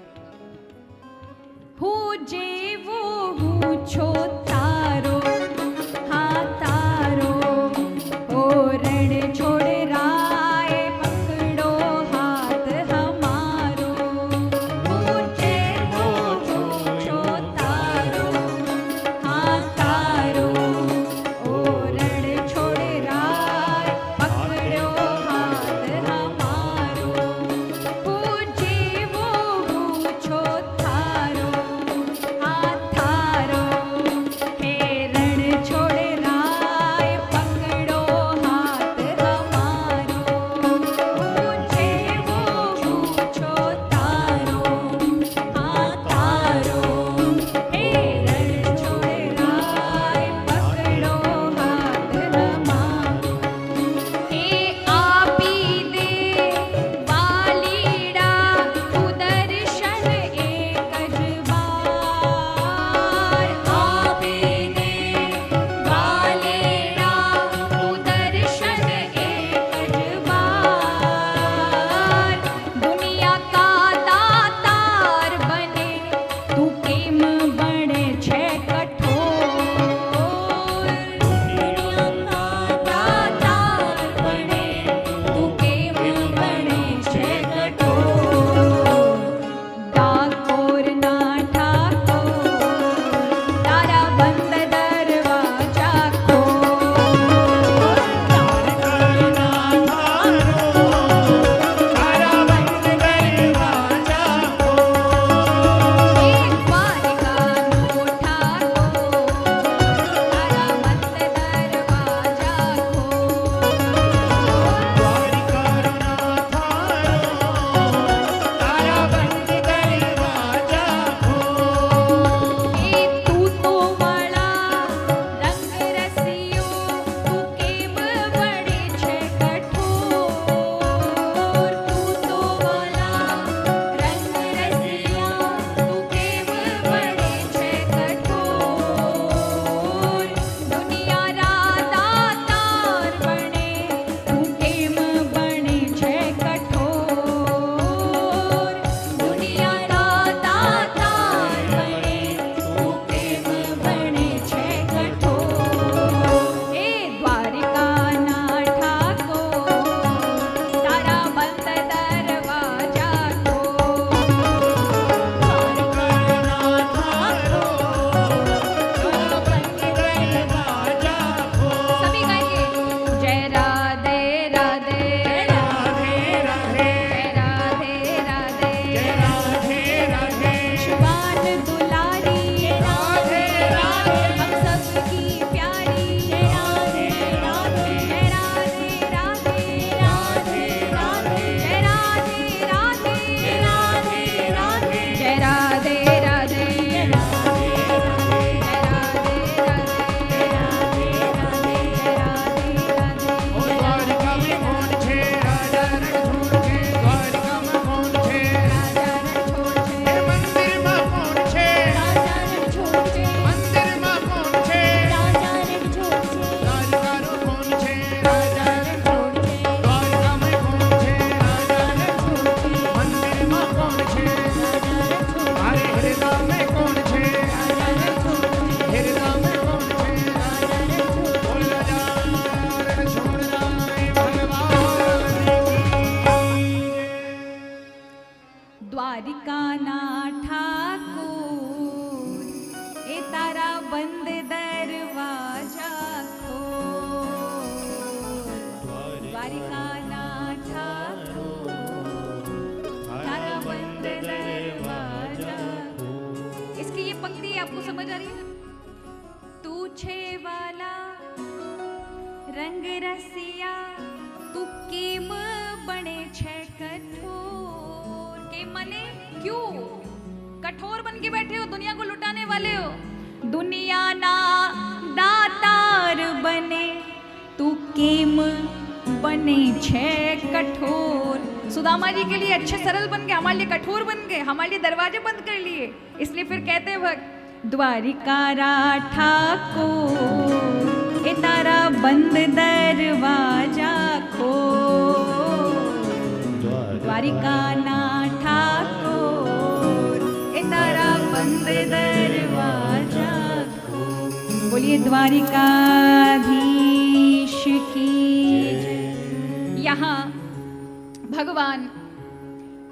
हूँ जेवो हूँ छो तारो, हाँ तारो, ओ रण छोड़ राय पकड़ो हाथ हमारो। हूँ जेवो हूँ छो तारो, हाँ तारो, ओ रण छोड़ राय पकड़ो हाथ हमारो। हूँ जेवो हूँ छो तारो, हाँ थारो, हे रण छोड़ राय पकड़ो हाथ हमारो। हूँ जेवो हूँ छो तारो, हाँ थारो, हे रण छोड़ राय पकड़ो हाथ हमारो। हे आपी दे वालीड़ा उदर्शन एक बार। आपी दे वालीड़ा उदर्शन एक बार। दुनिया का दातार बने तू केम बने छे कठोर। दुनिया का दातार बने तू केम बने छे कठोर। डाकोर ना ठाकोर, तारा बंद दरवाजा खोल। डाकोर ना
तारा बंद दरवाजा
एक द्वारिका नो ठाकोर, तारा बंद दरवाजा खोल।
द्वारिका ना तारा बंद दरवाजा
हे तू तो वाला रंग रसियो, तू केम बड़े छे कठोर। तू तो वाला रंग रसिया, तू केम बड़े छे कठोर। दुनिया रा दातार बने तू केम बने छे कठोर। दुनिया रा दातार बने तू केम बने छे कठोर। हे द्वारिका ना ठाकोर, तारा बंद दरवाजा खोल। द्वारिका ना ठाकोर, तारा बंद दरवाजा खोल। सभी गाएंगे जय राधे राधे,
राधे राधे
जय राधे राधे,
राधे राधे
शुभान दुलारी
राधे राधे
हम सबकी प्यारी। जय राधे राधे, जय राधे राधे, राधे राधे, जय राधे राधे, राधे राधे, जय राधे राधे, जय राधे राधे, जय राधे राधे, जय राधे राधे,
ओ द्वारिका में कौन छे राजा रण छोड़ छे। द्वारिका में कौन छे
राजा रण छोड़ छे,
हे मंदिर में कौन छे।
राजा रण छोड़ छे,
मंदिर में कौन छे
राजा रण छोड़ छे,
द्वारिका रो कौन छे राजा रण छोड़ छे। द्वारिका में कौन छे राजा रण छोड़ छे। मंदिर में कौन छे अरे हृदय में कौन छे हृदय में कौन छे बोल जा रण छोड़ जाए भगवान की
द्वारिका ना ठाकुर, ए तारा बंद दरवाजा खोल। द्वारिका ना ठाकुर, तारा बंद दरवाजा खोल। इसकी ये पंक्ति आपको समझ आ रही है? तू छे वाला रंग रसिया, तू केम बने छे कठोर। केम माने क्यों? कठोर बन के बैठे हो, दुनिया को लुटाने वाले हो। दुनिया ना दातार बने तू केम बने छे कठोर। सुदामा जी के लिए अच्छे सरल बन गए, हमारे लिए कठोर बन गए, हमारे लिए दरवाजे बंद कर लिए। इसलिए फिर कहते हैं भक्त द्वारिका रा ठाकुर, ए तारा बंद दरवाजा खोल। द्वारिका ना ठाकुर ए तारा बंद दरवाजा। बोलिए द्वारिकाधीश की जय। यहाँ भगवान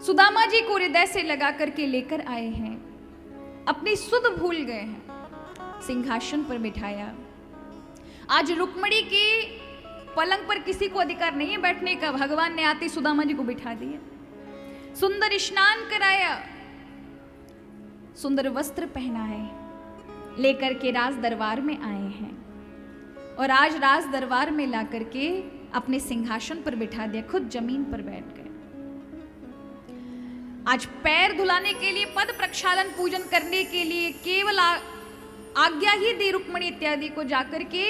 सुदामा जी को हृदय से लगा करके लेकर आए हैं, अपनी सुध भूल गए हैं, सिंहासन पर बिठाया। आज रुक्मणी की पलंग पर किसी को अधिकार नहीं है बैठने का, भगवान ने आते सुदामा जी को बिठा दिया, सुंदर स्नान कराया, सुंदर वस्त्र पहनाए, लेकर के राज दरबार में आए हैं और आज राज दरबार में ला करके अपने सिंहासन पर बिठा दिया, खुद जमीन पर बैठ गए। आज पैर धुलाने के लिए, पद प्रक्षालन पूजन करने के लिए केवल आज्ञा ही दी रुक्मणी इत्यादि को जाकर के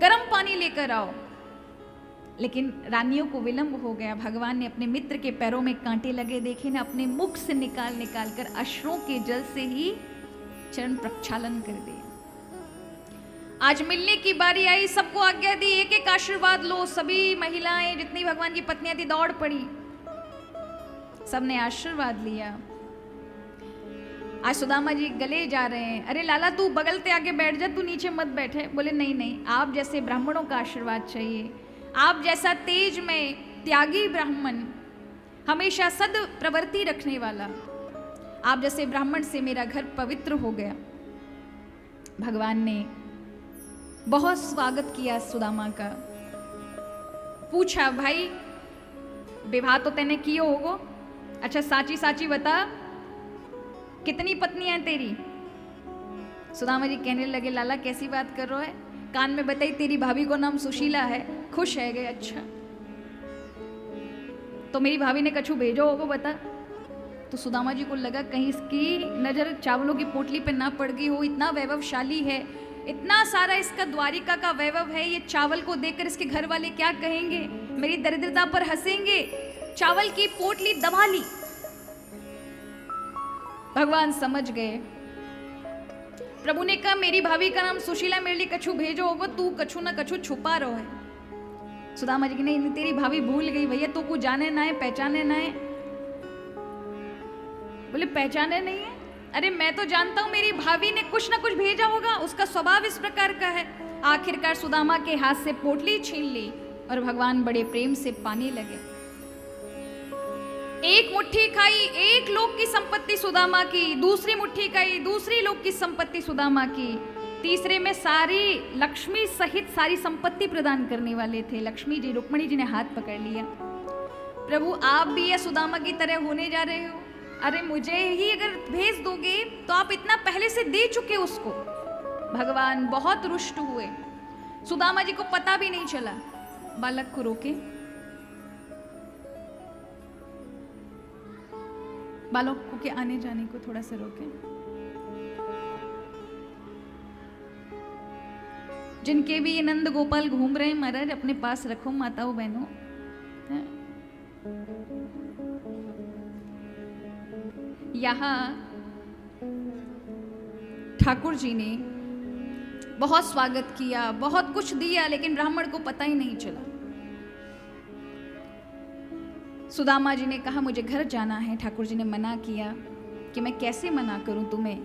गर्म पानी लेकर आओ, लेकिन रानियों को विलंब हो गया। भगवान ने अपने मित्र के पैरों में कांटे लगे देखे ना, अपने मुख से निकाल निकाल कर अश्रुओं के जल से ही चरण प्रक्षालन कर दिया। आज मिलने की बारी आई, सबको आज्ञा दी, एक एक आशीर्वाद लो। सभी महिलाएं जितनी भगवान की पत्नियां थी दौड़ पड़ी, सबने आशीर्वाद लिया। आज सुदामा जी गले जा रहे हैं, अरे लाला तू बगल ते आगे बैठ जा, तू नीचे मत बैठे। बोले नहीं नहीं, आप जैसे ब्राह्मणों का आशीर्वाद चाहिए, आप जैसा तेज में त्यागी ब्राह्मण, हमेशा सद प्रवृत्ति रखने वाला, आप जैसे ब्राह्मण से मेरा घर पवित्र हो गया। भगवान ने बहुत स्वागत किया सुदामा का। पूछा भाई विवाह तो तैने कियो होगो, अच्छा साची साची बता कितनी पत्नियां हैं तेरी। सुदामा जी कहने लगे लाला कैसी बात कर रहे हो है, कान में बताई तेरी भाभी को नाम सुशीला है, खुश है गए। अच्छा तो मेरी भाभी ने कछु भेजो होगो बता। तो सुदामा जी को लगा कहीं इसकी नजर चावलों की पोटली पे ना पड़ गई हो, इतना वैभवशाली है, इतना सारा इसका द्वारिका का वैभव है, ये चावल को देखकर इसके घर वाले क्या कहेंगे, मेरी दरिद्रता पर हंसेंगे। चावल की पोटली दबा ली। भगवान समझ गए। प्रभु ने कहा मेरी भाभी का नाम सुशीला, मेरे लिए कछु भेजो होगा, तू कछु ना कछु छुपा रहो है। सुदामा जी की नहीं तेरी भाभी भूल गई भैया, तू को जाने ना है पहचाने ना है। बोले पहचाने नहीं है, अरे मैं तो जानता हूं मेरी भाभी ने कुछ ना कुछ भेजा होगा, उसका स्वभाव इस प्रकार का है। आखिरकार सुदामा के हाथ से पोटली छीन ली और भगवान बड़े प्रेम से पाने लगे। एक मुट्ठी खाई, एक लोक की संपत्ति सुदामा की, दूसरी मुट्ठी खाई, दूसरी लोक की संपत्ति सुदामा की, तीसरे में सारी लक्ष्मी सहित सारी संपत्ति प्रदान करने वाले थे। लक्ष्मी जी, रुक्मणी जी ने हाथ पकड़ लिया, प्रभु आप भी ये सुदामा की तरह होने जा रहे हो, अरे मुझे ही अगर भेज दोगे तो आप इतना पहले से दे चुके उसको। भगवान बहुत रुष्ट हुए, सुदामा जी को पता भी नहीं चला। बालक को रोके, बालक के आने जाने को थोड़ा सा रोके। जिनके भी ये नंद गोपाल घूम रहे हैं महाराज अपने पास रखो माताओं बहनों। यहाँ ठाकुर जी ने बहुत स्वागत किया, बहुत कुछ दिया, लेकिन ब्राह्मण को पता ही नहीं चला। सुदामा जी ने कहा मुझे घर जाना है। ठाकुर जी ने मना किया कि मैं कैसे मना करूं तुम्हें,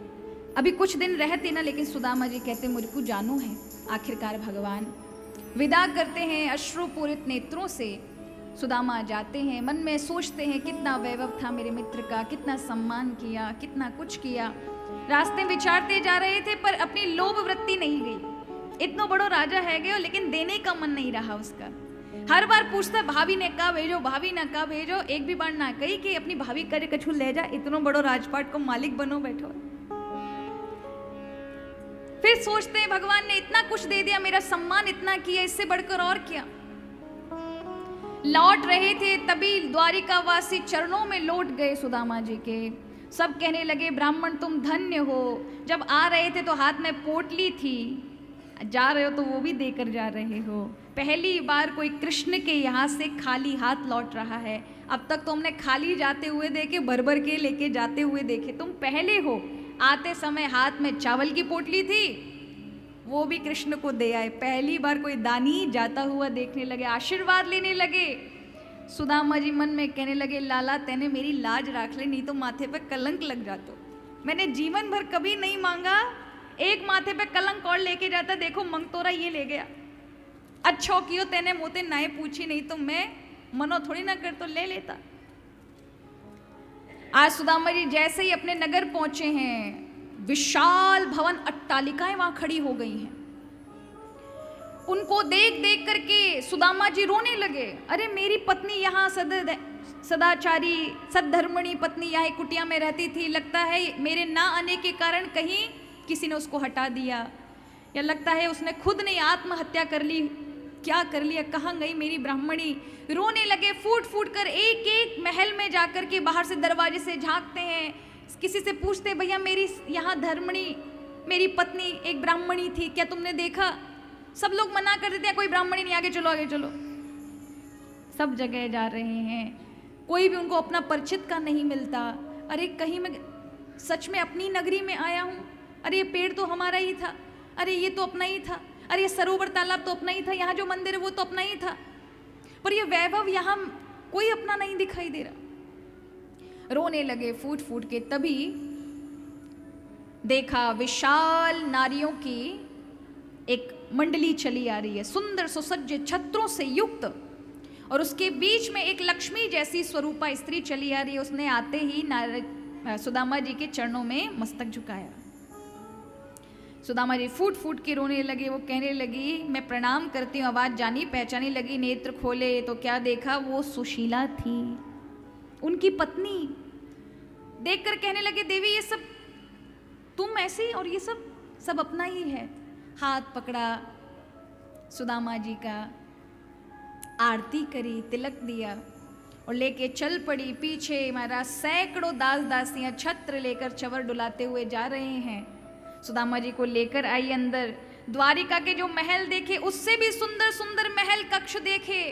अभी कुछ दिन रहते ना। लेकिन सुदामा जी कहते मुझको जानू है। आखिरकार भगवान विदा करते हैं अश्रुपूरित नेत्रों से। सुदामा जाते हैं, मन में सोचते हैं कितना वैभव था मेरे मित्र का, कितना सम्मान किया, कितना कुछ किया। रास्ते विचारते जा रहे थे पर अपनी लोभ वृत्ति नहीं गई। इतना बड़ो राजा है गयो, लेकिन देने का मन नहीं रहा उसका। हर बार पूछता भाभी ने कहा भेजो, भाभी ने कहा भेजो, एक भी बार ना कही कि अपनी भाभी करे कछु ले जा, इतनो बड़ो राजपाट को मालिक बनो बैठो। फिर सोचते हैं भगवान ने इतना कुछ दे दिया, मेरा सम्मान इतना किया, इससे बढ़कर और क्या। लौट रहे थे तभी द्वारिकावासी चरणों में लौट गए सुदामा जी के। सब कहने लगे ब्राह्मण तुम धन्य हो, जब आ रहे थे तो हाथ में पोटली थी, जा रहे हो तो वो भी देकर जा रहे हो। पहली बार कोई कृष्ण के यहाँ से खाली हाथ लौट रहा है। अब तक तो हमने खाली जाते हुए देखे, भर भर के लेके जाते हुए देखे, तुम पहले हो। आते समय हाथ में चावल की पोटली थी, वो भी कृष्ण को दे आए। पहली बार कोई दानी जाता हुआ देखने लगे, आशीर्वाद लेने लगे। सुदामा जी मन में कहने लगे, लाला तेने मेरी लाज राख ले, नहीं तो माथे पे कलंक लग जातो। मैंने जीवन भर कभी नहीं मांगा, एक माथे पे कलंक और लेके जाता, देखो मंगतोरा ये ले गया। अच्छो कियो तेने मोते नाए पूछी, नहीं तो मैं मनो थोड़ी ना कर तो ले लेता। आज सुदामा जी जैसे ही अपने नगर पहुंचे हैं, विशाल भवन अट्टालिकाएं वहां खड़ी हो गई हैं। उनको देख देख करके सुदामा जी रोने लगे। अरे मेरी पत्नी यहाँ सदाचारी सद्धर्मणी पत्नी यहाँ एक कुटिया में रहती थी, लगता है मेरे ना आने के कारण कहीं किसी ने उसको हटा दिया, या लगता है उसने खुद ने आत्महत्या कर ली, क्या कर लिया, कहाँ गई मेरी ब्राह्मणी। रोने लगे, फूट फूट कर एक एक महल में जाकर के बाहर से दरवाजे से झांकते हैं, किसी से पूछते, भैया मेरी यहाँ धर्मणी मेरी पत्नी एक ब्राह्मणी थी, क्या तुमने देखा? सब लोग मना कर देते हैं, कोई ब्राह्मणी नहीं, आगे चलो आगे चलो। सब जगह जा रहे हैं, कोई भी उनको अपना परिचित का नहीं मिलता। अरे कहीं मैं सच में अपनी नगरी में आया हूँ, अरे ये पेड़ तो हमारा ही था, अरे ये तो अपना ही था, अरे ये सरोवर तालाब तो अपना ही था, यहाँ जो मंदिर है वो तो अपना ही था, पर ये वैभव यहाँ कोई अपना नहीं दिखाई दे रहा। रोने लगे फूट फूट के। तभी देखा विशाल नारियों की एक मंडली चली आ रही है, सुंदर सुसज्जित छत्रों से युक्त, और उसके बीच में एक लक्ष्मी जैसी स्वरूपा स्त्री चली आ रही है। उसने आते ही सुदामा जी के चरणों में मस्तक झुकाया। सुदामा जी फूट फूट के रोने लगे। वो कहने लगी, मैं प्रणाम करती हूँ। आवाज जानी पहचानी लगी, नेत्र खोले तो क्या देखा, वो सुशीला थी, उनकी पत्नी। देखकर कहने लगे, देवी ये सब तुम ऐसी, और ये सब अपना ही है। हाथ पकड़ा सुदामा जी का, आरती करी, तिलक दिया और लेके चल पड़ी। पीछे महाराज सैकड़ों दास दासियां छत्र लेकर चवर डुलाते हुए जा रहे हैं। सुदामा जी को लेकर आई अंदर। द्वारिका के जो महल देखे, उससे भी सुंदर सुंदर महल कक्ष देखे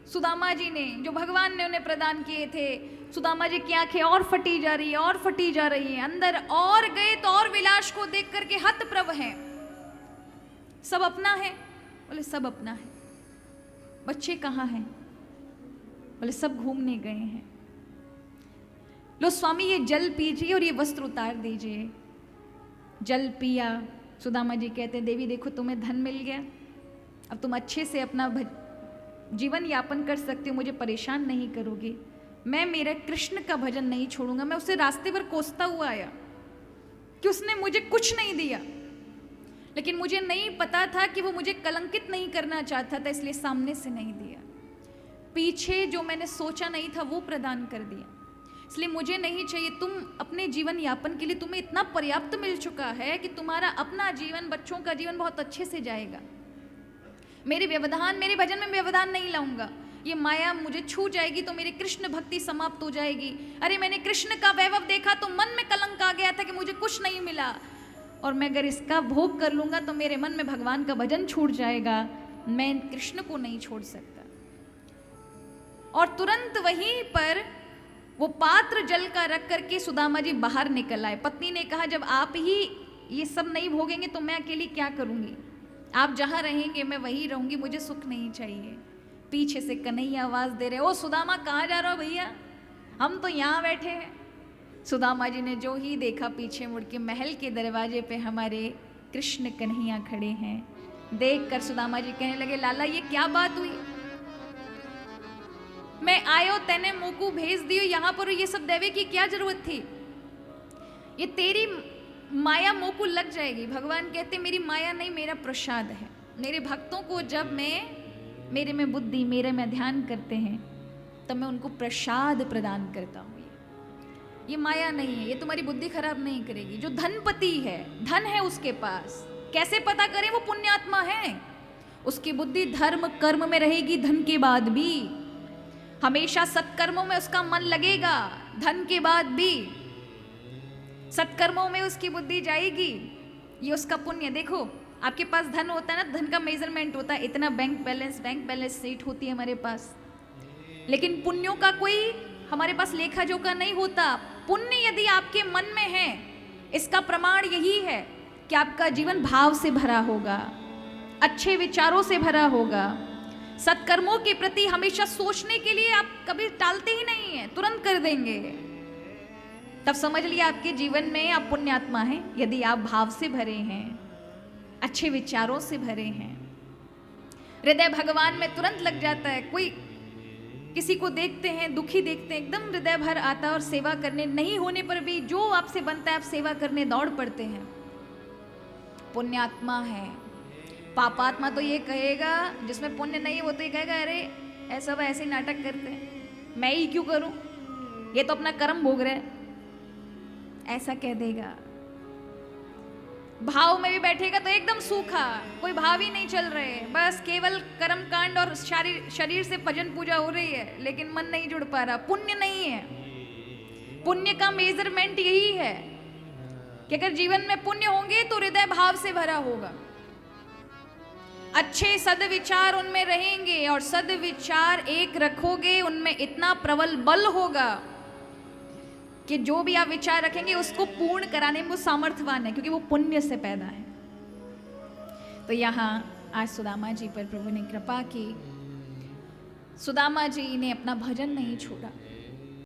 सुदामा जी ने, जो भगवान ने उन्हें प्रदान किए थे। सुदामा जी की आंखें और फटी जा रही है, और फटी जा रही है। अंदर और गए तो और विलास को देख करके हतप्रभ हैं। सब अपना है? बोले सब अपना है। बच्चे कहाँ हैं? बोले सब घूमने गए हैं। लो स्वामी ये जल पीजिए और ये वस्त्र उतार दीजिए। जल पिया। सुदामा जी कहते हैं, देवी देखो तुम्हें धन मिल गया, अब तुम अच्छे से अपना जीवन यापन कर सकते हो, मुझे परेशान नहीं करोगे। मैं मेरे कृष्ण का भजन नहीं छोड़ूंगा। मैं उसे रास्ते पर कोसता हुआ आया कि उसने मुझे कुछ नहीं दिया, लेकिन मुझे नहीं पता था कि वो मुझे कलंकित नहीं करना चाहता था, इसलिए सामने से नहीं दिया। पीछे जो मैंने सोचा नहीं था वो प्रदान कर दिया। इसलिए मुझे नहीं चाहिए। तुम अपने जीवन यापन के लिए तुम्हें इतना पर्याप्त मिल चुका है कि तुम्हारा अपना जीवन, बच्चों का जीवन बहुत अच्छे से जाएगा। मेरे व्यवधान, मेरे भजन में व्यवधान नहीं लाऊंगा। ये माया मुझे छू जाएगी तो मेरी कृष्ण भक्ति समाप्त हो जाएगी। अरे मैंने कृष्ण का वैभव देखा तो मन में कलंक आ गया था कि मुझे कुछ नहीं मिला, और मैं अगर इसका भोग कर लूंगा तो मेरे मन में भगवान का भजन छूट जाएगा। मैं कृष्ण को नहीं छोड़ सकता। और तुरंत वहीं पर वो पात्र जल का रख करके सुदामा जी बाहर निकल आए। पत्नी ने कहा, जब आप ही ये सब नहीं भोगेंगे तो मैं अकेली क्या करूंगी? आप जहां रहेंगे मैं वहीं रहूंगी, मुझे सुख नहीं चाहिए। पीछे से कन्हैया आवाज दे रहे, ओ सुदामा कहाँ जा रहे हो भैया? हम तो यहाँ बैठे हैं। सुदामा जी ने जो ही देखा, पीछे मुड़ के महल के दरवाजे पे हमारे कृष्ण कन्हैया खड़े हैं। देखकर सुदामा जी कहने लगे, लाला ये क्या बात हुई? मैं आयो तेने मोकू भेज दियो यहाँ पर, ये सब देवे की क्या जरूरत थी? ये तेरी माया मोकू लग जाएगी। भगवान कहते मेरी माया नहीं, मेरा प्रसाद है। मेरे भक्तों को जब मेरे में बुद्धि, मेरे में ध्यान करते हैं तब मैं उनको प्रसाद प्रदान करता हूँ। ये माया नहीं है, ये तुम्हारी बुद्धि खराब नहीं करेगी। जो धनपति है, धन है उसके पास, कैसे पता करें? वो पुण्यात्मा है, उसकी बुद्धि धर्म कर्म में रहेगी। धन के बाद भी हमेशा सत्कर्मों में उसका मन लगेगा। धन के बाद भी सत्कर्मों में उसकी बुद्धि जाएगी। ये उसका पुण्य। देखो आपके पास धन होता है ना, धन का मेजरमेंट होता है, इतना बैंक बैलेंस सीट होती है हमारे पास, लेकिन पुण्यों का कोई हमारे पास लेखा जोखा नहीं होता। पुण्य यदि आपके मन में है, इसका प्रमाण यही है कि आपका जीवन भाव से भरा होगा, अच्छे विचारों से भरा होगा, सत्कर्मों के प्रति हमेशा सोचने के लिए आप कभी टालते ही नहीं है, तुरंत कर देंगे। तब समझ लिया आपके जीवन में आप पुण्यात्मा हैं, यदि आप भाव से भरे हैं, अच्छे विचारों से भरे हैं। हृदय भगवान में तुरंत लग जाता है। कोई किसी को देखते हैं दुखी देखते हैं, एकदम हृदय भर आता है और सेवा करने नहीं होने पर भी जो आपसे बनता है आप सेवा करने दौड़ पड़ते हैं। पुण्यात्मा है। पापात्मा तो ये कहेगा, जिसमें पुण्य नहीं वो तो ये कहेगा अरे ऐसा वह ऐसे नाटक करते हैं, मैं ही क्यों करूं, ये तो अपना कर्म भोग रहे हैं, ऐसा कह देगा। भाव में भी बैठेगा तो एकदम सूखा, कोई भाव ही नहीं चल रहे, बस केवल कर्म कांड और शरीर से भजन पूजा हो रही है, लेकिन मन नहीं जुड़ पा रहा। पुण्य नहीं है। पुण्य का मेजरमेंट यही है कि अगर जीवन में पुण्य होंगे तो हृदय भाव से भरा होगा, अच्छे सद्विचार उनमें रहेंगे, और सद्विचार एक रखोगे उनमें इतना प्रबल बल होगा कि जो भी आप विचार रखेंगे उसको पूर्ण कराने में वो सामर्थ्यवान है, क्योंकि वो पुण्य से पैदा है। तो यहाँ आज सुदामा जी पर प्रभु ने कृपा की। सुदामा जी ने अपना भजन नहीं छोड़ा।